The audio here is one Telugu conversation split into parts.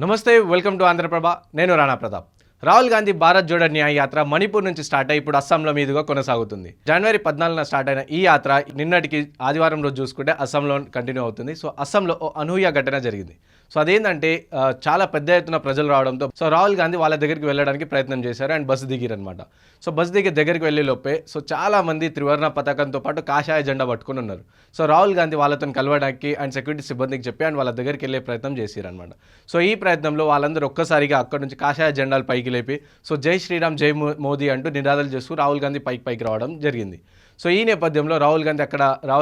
నమస్తే, వెల్కమ్ టు ఆంధ్రప్రభ. నేను రాణా ప్రతాప్. రాహుల్ గాంధీ భారత్ జోడో న్యాయ యాత్ర మణిపూర్ నుంచి స్టార్ట్ అయ్యి ఇప్పుడు అస్సాంలో మీదుగా కొనసాగుతుంది. జనవరి 14న స్టార్ట్ అయిన ఈ యాత్ర నిన్నటికి ఆదివారం రోజు చూసుకుంటే అస్సాంలో కంటిన్యూ అవుతుంది. సో అస్సాంలో అనూహ్య ఘటన జరిగింది. సో అదేంటంటే చాలా పెద్ద ఎత్తున ప్రజలు రావడంతో సో రాహుల్ గాంధీ వాళ్ళ దగ్గరికి వెళ్ళడానికి ప్రయత్నం చేశారు అండ్ బస్సు దిగిరనమాట. సో బస్సు దిగి దగ్గరికి వెళ్ళే లోపే సో చాలా మంది త్రివర్ణ పతాకంతో పాటు కాషాయ జెండా పట్టుకుని ఉన్నారు. సో రాహుల్ గాంధీ వాళ్ళతో కలవడానికి అండ్ సెక్యూరిటీ సిబ్బందికి చెప్పి అండ్ వాళ్ళ దగ్గరికి వెళ్ళే ప్రయత్నం చేశారనమాట. సో ఈ ప్రయత్నంలో వాళ్ళందరూ ఒక్కసారిగా అక్కడ నుంచి కాషాయ జెండాలు పైకి లేపి సో జై శ్రీరామ్ జై మోదీ అంటూ నినాదాలు చేస్తూ రాహుల్ గాంధీ పైకి రావడం జరిగింది. సో ఈ నేపథ్యంలో రాహుల్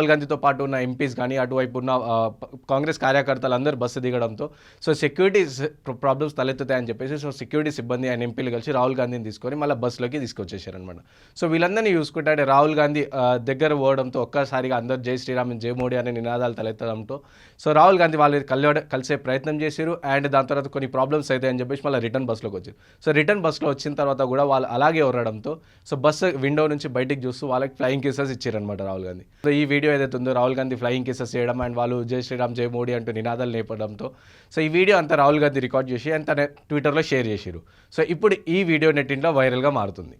గాంధీతో పాటు ఉన్న ఎంపీస్ కానీ అటువైపు ఉన్న కాంగ్రెస్ కార్యకర్తలు అందరూ బస్సు దిగడంతో సో సెక్యూరిటీ ప్రాబ్లమ్స్ తలెత్తుతాయని చెప్పేసి సో సెక్యూరిటీ సిబ్బంది అండ్ ఎంపీలు కలిసి రాహుల్ గాంధీని తీసుకొని మళ్ళీ బస్సులోకి తీసుకొచ్చేసారనమాట. సో వీళ్ళందరినీ చూసుకుంటే అంటే రాహుల్ గాంధీ దగ్గర పోవడంతో ఒక్కసారిగా అందరూ జై శ్రీరామ్ జై మోడీ అనే నినాదాలు తలెత్తడంతో సో రాహుల్ గాంధీ వాళ్ళు కలిసే ప్రయత్నం చేశారు అండ్ దాని తర్వాత కొన్ని ప్రాబ్లమ్స్ అయితే అని చెప్పేసి మళ్ళీ రిటర్న్ బస్సులోకి వచ్చారు. సో రిటర్న్ బస్సులో వచ్చిన తర్వాత కూడా వాళ్ళు అలాగే ఉరడంతో సో బస్సు విండో నుంచి బయటికి చూస్తూ వాళ్ళకి ఫ్లయింగ్ కిసెస్ ఇచ్చారనమాట రాహుల్ గాంధీ. సో ఈ వీడియో ఏదైతే ఉందో రాహుల్ గాంధీ ఫ్లయింగ్ కిసెస్ చేయడం అండ్ వాళ్ళు జై శ్రీరామ్ జై మోడీ అంటూ నినాదాలు నేపడంతో సో ఈ వీడియో అంతా రాహుల్ గాంధీ రికార్డ్ చేసి అండ్ తన ట్విట్టర్లో షేర్ చేశారు. సో ఇప్పుడు ఈ వీడియో నెట్టింట్లో వైరల్గా మారుతుంది.